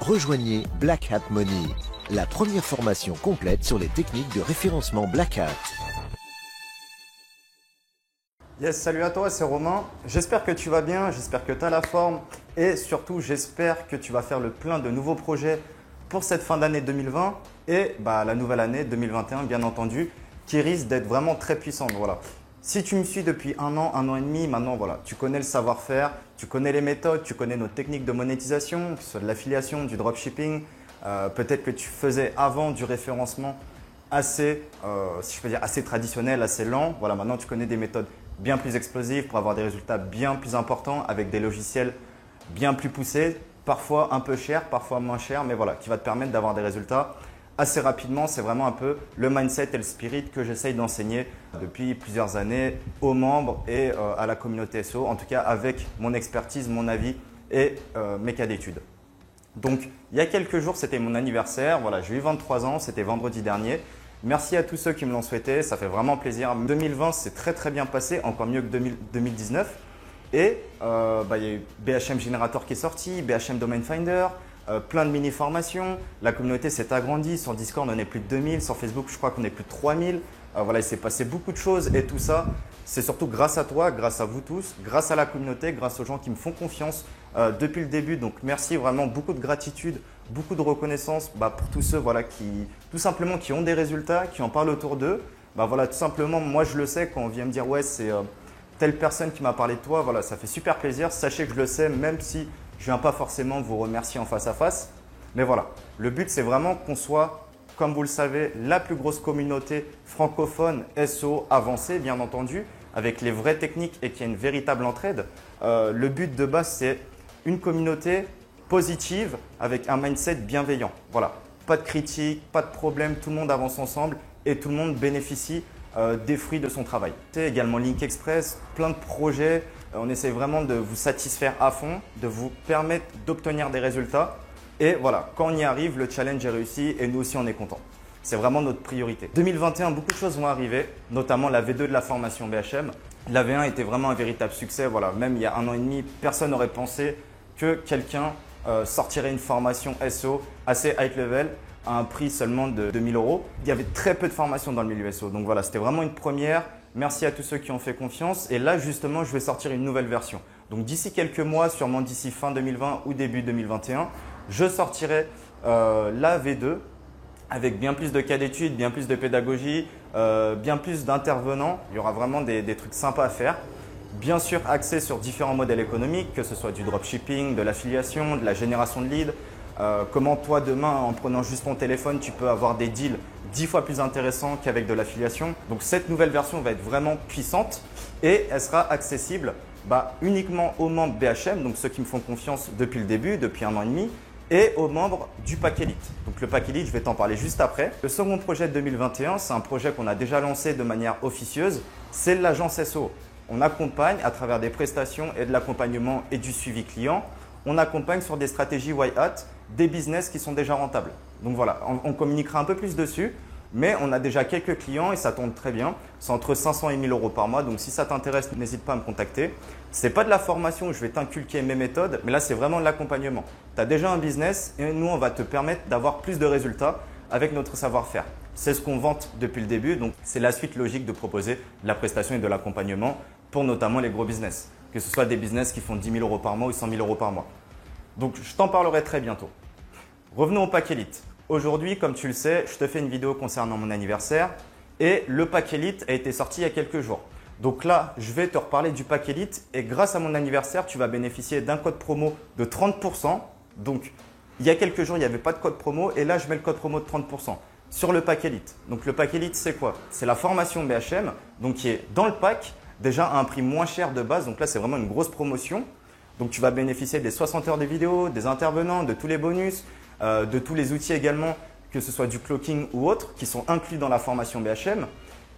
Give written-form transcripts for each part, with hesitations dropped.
Rejoignez Black Hat Money, la première formation complète sur les techniques de référencement Black Hat. Yes, salut à toi, c'est Romain. J'espère que tu vas bien, j'espère que tu as la forme et surtout j'espère que tu vas faire le plein de nouveaux projets pour cette fin d'année 2020 et la nouvelle année 2021 bien entendu qui risque d'être vraiment très puissante. Voilà. Si tu me suis depuis un an et demi, maintenant voilà, tu connais le savoir-faire, tu connais les méthodes, tu connais nos techniques de monétisation, que ce soit de l'affiliation, du dropshipping, peut-être que tu faisais avant du référencement assez, si je peux dire, assez traditionnel, assez lent. Voilà, maintenant tu connais des méthodes bien plus explosives pour avoir des résultats bien plus importants avec des logiciels bien plus poussés, parfois un peu chers, parfois moins chers, mais voilà, qui va te permettre d'avoir des résultats assez rapidement. C'est vraiment un peu le mindset et le spirit que j'essaye d'enseigner depuis plusieurs années aux membres et à la communauté SEO, en tout cas avec mon expertise, mon avis et mes cas d'études. Donc, il y a quelques jours, c'était mon anniversaire. Voilà, j'ai eu 23 ans, c'était vendredi dernier. Merci à tous ceux qui me l'ont souhaité, ça fait vraiment plaisir. 2020 s'est très bien passé, encore mieux que 2019. Et il y a eu BHM Generator qui est sorti, BHM Domain Finder, plein de mini-formations. La communauté s'est agrandie. Sur Discord, on est plus de 2000. Sur Facebook, je crois qu'on est plus de 3000. Voilà, il s'est passé beaucoup de choses et tout ça, c'est surtout grâce à toi, grâce à vous tous, grâce à la communauté, grâce aux gens qui me font confiance depuis le début. Donc, merci vraiment, beaucoup de gratitude, beaucoup de reconnaissance pour tous ceux tout simplement qui ont des résultats, qui en parlent autour d'eux. Voilà, tout simplement, moi je le sais quand on vient me dire « ouais, c'est telle personne qui m'a parlé de toi », voilà, ça fait super plaisir. Sachez que je le sais, même si je ne viens pas forcément vous remercier en face à face. Mais voilà, le but c'est vraiment qu'on soit, comme vous le savez, la plus grosse communauté francophone SEO avancée, bien entendu, avec les vraies techniques et qu'il y ait une véritable entraide. Le but de base, c'est une communauté positive avec un mindset bienveillant. Voilà, pas de critiques, pas de problème, tout le monde avance ensemble et tout le monde bénéficie des fruits de son travail. C'est également Link Express, plein de projets. On essaie vraiment de vous satisfaire à fond, de vous permettre d'obtenir des résultats. Et voilà, quand on y arrive, le challenge est réussi et nous aussi on est content. C'est vraiment notre priorité. 2021, beaucoup de choses vont arriver, notamment la V2 de la formation BHM. La V1 était vraiment un véritable succès. Voilà, même il y a un an et demi, personne n'aurait pensé que quelqu'un sortirait une formation SEO assez high level à un prix seulement de 2000 €. Il y avait très peu de formations dans le milieu SEO. Donc voilà, c'était vraiment une première. Merci à tous ceux qui ont fait confiance. Et là, justement, je vais sortir une nouvelle version. Donc d'ici quelques mois, sûrement d'ici fin 2020 ou début 2021, je sortirai la V2 avec bien plus de cas d'études, bien plus de pédagogie, bien plus d'intervenants. Il y aura vraiment des trucs sympas à faire. Bien sûr, axé sur différents modèles économiques, que ce soit du dropshipping, de l'affiliation, de la génération de leads. Comment toi, demain, en prenant juste ton téléphone, tu peux avoir des deals 10 fois plus intéressants qu'avec de l'affiliation. Donc, cette nouvelle version va être vraiment puissante et elle sera accessible uniquement aux membres BHM, donc ceux qui me font confiance depuis le début, depuis un an et demi, et aux membres du Pack Elite. Donc le Pack Elite, je vais t'en parler juste après. Le second projet de 2021, c'est un projet qu'on a déjà lancé de manière officieuse, c'est l'agence SEO. On accompagne à travers des prestations et de l'accompagnement et du suivi client, on accompagne sur des stratégies white hat, des business qui sont déjà rentables. Donc voilà, on communiquera un peu plus dessus, mais on a déjà quelques clients et ça tourne très bien. C'est entre 500 et 1000 € par mois, donc si ça t'intéresse, n'hésite pas à me contacter. Ce n'est pas de la formation où je vais t'inculquer mes méthodes, mais là, c'est vraiment de l'accompagnement. Tu as déjà un business et nous, on va te permettre d'avoir plus de résultats avec notre savoir-faire. C'est ce qu'on vante depuis le début, donc c'est la suite logique de proposer de la prestation et de l'accompagnement pour notamment les gros business, que ce soit des business qui font 10 000 € par mois ou 100 000 € par mois. Donc, je t'en parlerai très bientôt. Revenons au Pack Elite. Aujourd'hui, comme tu le sais, je te fais une vidéo concernant mon anniversaire et le Pack Elite a été sorti il y a quelques jours. Donc là, je vais te reparler du Pack Elite et grâce à mon anniversaire, tu vas bénéficier d'un code promo de 30 %. Donc, il y a quelques jours, il n'y avait pas de code promo et là, je mets le code promo de 30 % sur le Pack Elite. Donc, le Pack Elite, c'est quoi? C'est la formation BHM, donc qui est dans le pack, déjà à un prix moins cher de base. Donc là, c'est vraiment une grosse promotion. Donc, tu vas bénéficier des 60 heures de vidéos, des intervenants, de tous les bonus, de tous les outils également, que ce soit du cloaking ou autre, qui sont inclus dans la formation BHM.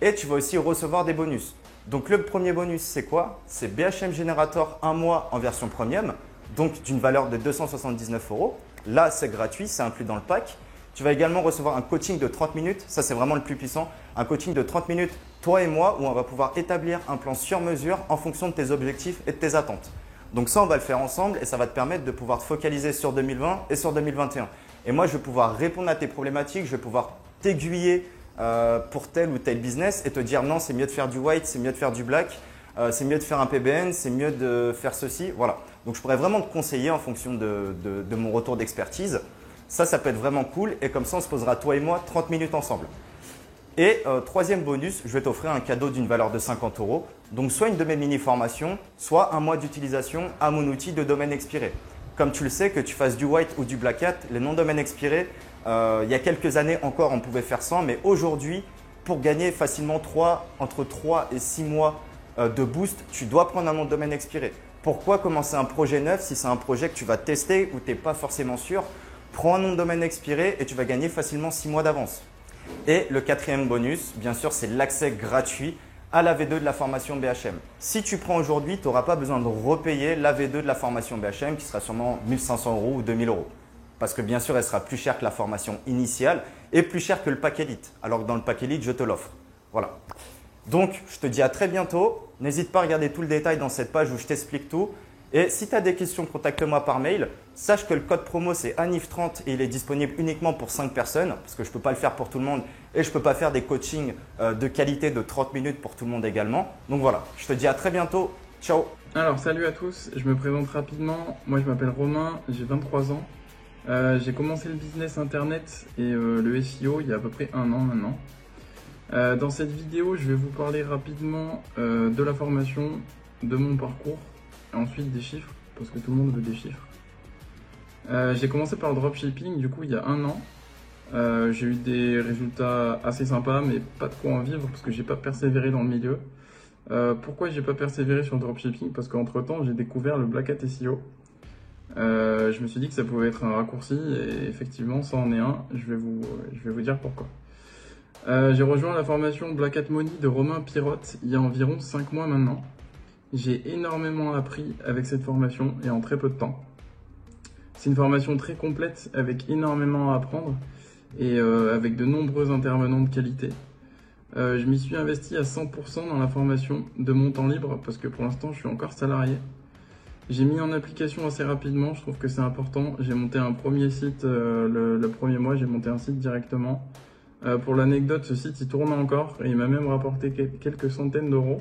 Et tu vas aussi recevoir des bonus. Donc, le premier bonus, c'est quoi? C'est BHM Generator 1 mois en version premium, donc d'une valeur de 279 €. Là, c'est gratuit, c'est inclus dans le pack. Tu vas également recevoir un coaching de 30 minutes. Ça, c'est vraiment le plus puissant. Un coaching de 30 minutes, toi et moi, où on va pouvoir établir un plan sur mesure en fonction de tes objectifs et de tes attentes. Donc ça, on va le faire ensemble et ça va te permettre de pouvoir te focaliser sur 2020 et sur 2021. Et moi, je vais pouvoir répondre à tes problématiques, je vais pouvoir t'aiguiller pour tel ou tel business et te dire non, c'est mieux de faire du white, c'est mieux de faire du black, c'est mieux de faire un PBN, c'est mieux de faire ceci. Voilà. Donc, je pourrais vraiment te conseiller en fonction de mon retour d'expertise. Ça peut être vraiment cool et comme ça, on se posera toi et moi 30 minutes ensemble. Et troisième bonus, je vais t'offrir un cadeau d'une valeur de 50 €. Donc, soit une de mes mini-formations, soit un mois d'utilisation à mon outil de domaine expiré. Comme tu le sais, que tu fasses du white ou du black hat, les noms de domaine expirés, il y a quelques années encore, on pouvait faire 100, mais aujourd'hui, pour gagner facilement entre 3 et 6 mois de boost, tu dois prendre un nom de domaine expiré. Pourquoi commencer un projet neuf si c'est un projet que tu vas tester ou tu n'es pas forcément sûr? Prends un nom de domaine expiré et tu vas gagner facilement 6 mois d'avance. Et le quatrième bonus, bien sûr, c'est l'accès gratuit à la V2 de la formation BHM. Si tu prends aujourd'hui, tu n'auras pas besoin de repayer la V2 de la formation BHM qui sera sûrement 1 500 € ou 2 000 €. Parce que bien sûr, elle sera plus chère que la formation initiale et plus chère que le pack Elite. Alors que dans le pack Elite, je te l'offre. Voilà. Donc, je te dis à très bientôt. N'hésite pas à regarder tout le détail dans cette page où je t'explique tout. Et si tu as des questions, contacte-moi par mail. Sache que le code promo, c'est ANIF30 et il est disponible uniquement pour 5 personnes parce que je ne peux pas le faire pour tout le monde et je ne peux pas faire des coachings de qualité de 30 minutes pour tout le monde également. Donc voilà, je te dis à très bientôt. Ciao. Alors, salut à tous. Je me présente rapidement. Moi, je m'appelle Romain, j'ai 23 ans. J'ai commencé le business internet et le SEO il y a à peu près 1 an maintenant. Dans cette vidéo, je vais vous parler rapidement de la formation, de mon parcours, et ensuite des chiffres, parce que tout le monde veut des chiffres. J'ai commencé par le dropshipping, du coup il y a 1 an. J'ai eu des résultats assez sympas, mais pas de quoi en vivre, parce que j'ai pas persévéré dans le milieu. Pourquoi j'ai pas persévéré sur le dropshipping? Parce qu'entre temps, j'ai découvert le Black Hat SEO. Je me suis dit que ça pouvait être un raccourci, et effectivement, ça en est un. Je vais vous dire pourquoi. J'ai rejoint la formation Black Hat Money de Romain Pirotte il y a environ 5 mois maintenant. J'ai énormément appris avec cette formation et en très peu de temps. C'est une formation très complète avec énormément à apprendre et avec de nombreux intervenants de qualité. Je m'y suis investi à 100% dans la formation de mon temps libre parce que pour l'instant je suis encore salarié. J'ai mis en application assez rapidement, je trouve que c'est important. J'ai monté un premier site le premier mois, j'ai monté un site directement. Pour l'anecdote, ce site il tourne encore et il m'a même rapporté quelques centaines d'euros.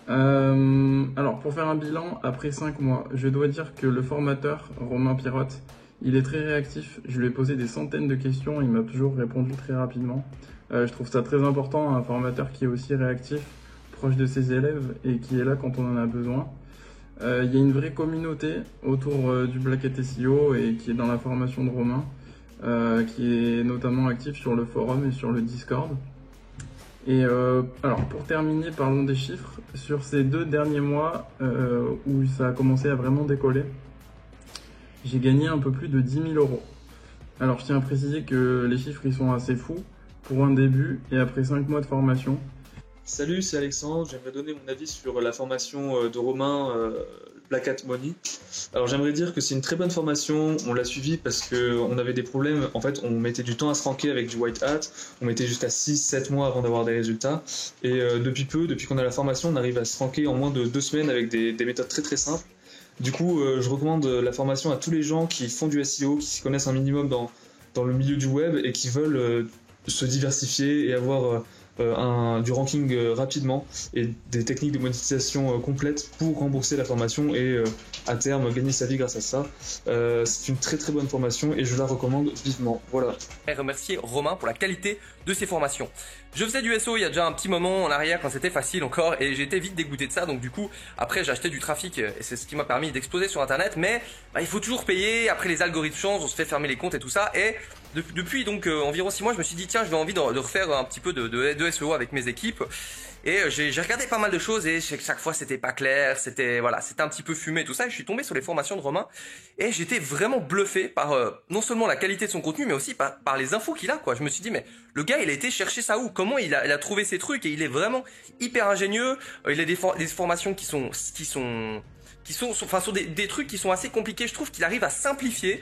Alors pour faire un bilan, après 5 mois, je dois dire que le formateur, Romain Pirotte, il est très réactif. Je lui ai posé des centaines de questions, il m'a toujours répondu très rapidement. Je trouve ça très important, un formateur qui est aussi réactif, proche de ses élèves et qui est là quand on en a besoin. Il y a une vraie communauté autour du Black Hat SEO et qui est dans la formation de Romain, qui est notamment actif sur le forum et sur le Discord. Et alors pour terminer, parlons des chiffres. Sur ces 2 derniers mois où ça a commencé à vraiment décoller, j'ai gagné un peu plus de 10 000 €. Alors je tiens à préciser que les chiffres ils sont assez fous pour un début et après 5 mois de formation. Salut, c'est Alexandre. J'aimerais donner mon avis sur la formation de Romain Black Hat Money. Alors j'aimerais dire que c'est une très bonne formation. On l'a suivi parce qu'on avait des problèmes. En fait, on mettait du temps à se ranker avec du white hat. On mettait jusqu'à 6-7 mois avant d'avoir des résultats. Et depuis qu'on a la formation, on arrive à se ranker en moins de 2 semaines avec des méthodes très très simples. Du coup, je recommande la formation à tous les gens qui font du SEO, qui s'y connaissent un minimum dans le milieu du web et qui veulent se diversifier et avoir du ranking rapidement et des techniques de monétisation complètes pour rembourser la formation et à terme gagner sa vie grâce à ça. C'est une très très bonne formation et je la recommande vivement. Voilà. Et remercier Romain pour la qualité de ses formations. Je faisais du SEO il y a déjà un petit moment en arrière quand c'était facile encore et j'ai été vite dégoûté de ça, donc du coup après j'ai acheté du trafic et c'est ce qui m'a permis d'exploser sur internet, mais il faut toujours payer, après les algorithmes changent, on se fait fermer les comptes et tout ça, et depuis donc environ 6 mois je me suis dit tiens, je vais envie de refaire un petit peu de SEO avec mes équipes. Et j'ai regardé pas mal de choses et chaque fois c'était pas clair, c'était un petit peu fumé tout ça, et je suis tombé sur les formations de Romain et j'étais vraiment bluffé par non seulement la qualité de son contenu mais aussi par les infos qu'il a quoi. Je me suis dit mais le gars il a été chercher ça où, comment il a trouvé ces trucs, et il est vraiment hyper ingénieux. Il a des formations qui sont sont sur des trucs qui sont assez compliqués. Je trouve qu'il arrive à simplifier.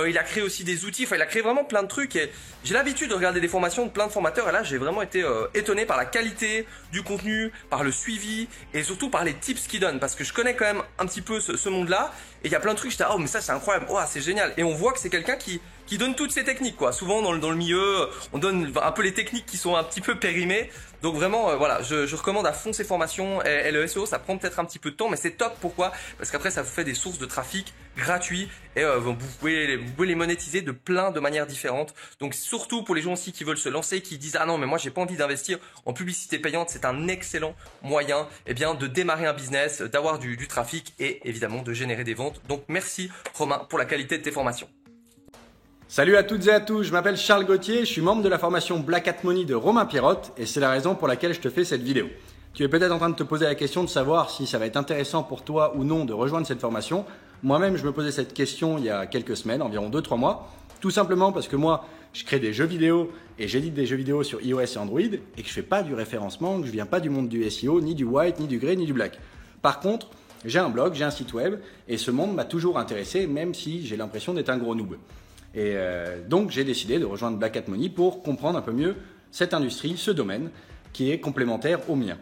Il a créé aussi des outils. Enfin, il a créé vraiment plein de trucs. Et j'ai l'habitude de regarder des formations de plein de formateurs. Et là, j'ai vraiment été étonné par la qualité du contenu, par le suivi et surtout par les tips qu'il donne. Parce que je connais quand même un petit peu ce monde-là. Et il y a plein de trucs. J'étais oh mais ça c'est incroyable. Oh c'est génial. Et on voit que c'est quelqu'un qui donne toutes ces techniques quoi. Souvent dans le milieu, on donne un peu les techniques qui sont un petit peu périmées. Donc vraiment voilà, je recommande à fond ces formations et le SEO ça prend peut-être un petit peu de temps mais c'est top. Pourquoi? Parce qu'après ça vous fait des sources de trafic gratuits et vous pouvez les monétiser de plein de manières différentes. Donc surtout pour les gens aussi qui veulent se lancer, qui disent ah non mais moi j'ai pas envie d'investir en publicité payante, c'est un excellent moyen de démarrer un business, d'avoir du trafic et évidemment de générer des ventes. Donc merci Romain pour la qualité de tes formations. Salut à toutes et à tous, je m'appelle Charles Gauthier, je suis membre de la formation Black Hat Money de Romain Pirotte et c'est la raison pour laquelle je te fais cette vidéo. Tu es peut-être en train de te poser la question de savoir si ça va être intéressant pour toi ou non de rejoindre cette formation. Moi-même, je me posais cette question il y a quelques semaines, environ 2-3 mois, tout simplement parce que moi, je crée des jeux vidéo et j'édite des jeux vidéo sur iOS et Android et que je fais pas du référencement, que je viens pas du monde du SEO, ni du white, ni du grey, ni du black. Par contre, j'ai un blog, j'ai un site web et ce monde m'a toujours intéressé, même si j'ai l'impression d'être un gros noob. Et donc, j'ai décidé de rejoindre Black Hat Money pour comprendre un peu mieux cette industrie, ce domaine qui est complémentaire au mien.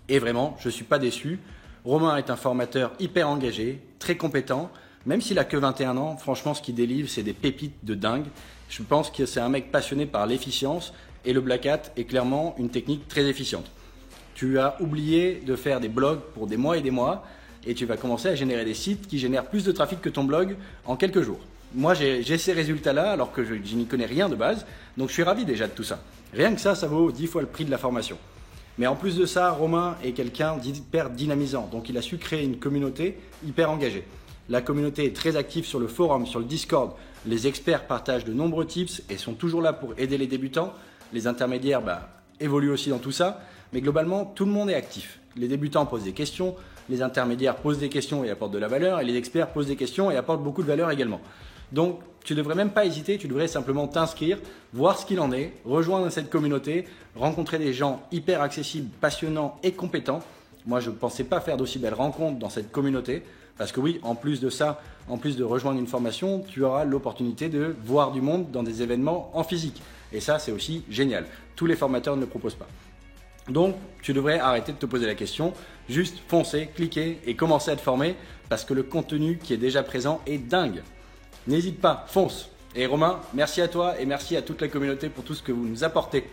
Et vraiment, je ne suis pas déçu. Romain est un formateur hyper engagé, très compétent. Même s'il a que 21 ans, franchement, ce qu'il délivre, c'est des pépites de dingue. Je pense que c'est un mec passionné par l'efficience et le Black Hat est clairement une technique très efficiente. Tu as oublié de faire des blogs pour des mois et tu vas commencer à générer des sites qui génèrent plus de trafic que ton blog en quelques jours. Moi, j'ai ces résultats-là alors que je n'y connais rien de base, donc je suis ravi déjà de tout ça. Rien que ça vaut 10 fois le prix de la formation. Mais en plus de ça, Romain est quelqu'un d'hyper dynamisant, donc il a su créer une communauté hyper engagée. La communauté est très active sur le forum, sur le Discord. Les experts partagent de nombreux tips et sont toujours là pour aider les débutants. Les intermédiaires évoluent aussi dans tout ça, mais globalement, tout le monde est actif. Les débutants posent des questions, les intermédiaires posent des questions et apportent de la valeur, et les experts posent des questions et apportent beaucoup de valeur également. Donc, tu ne devrais même pas hésiter, tu devrais simplement t'inscrire, voir ce qu'il en est, rejoindre cette communauté, rencontrer des gens hyper accessibles, passionnants et compétents. Moi, je ne pensais pas faire d'aussi belles rencontres dans cette communauté, parce que oui, en plus de ça, en plus de rejoindre une formation, tu auras l'opportunité de voir du monde dans des événements en physique. Et ça, c'est aussi génial. Tous les formateurs ne le proposent pas. Donc, tu devrais arrêter de te poser la question, juste foncer, cliquer et commencer à te former, parce que le contenu qui est déjà présent est dingue. N'hésite pas, fonce. Et Romain, merci à toi et merci à toute la communauté pour tout ce que vous nous apportez.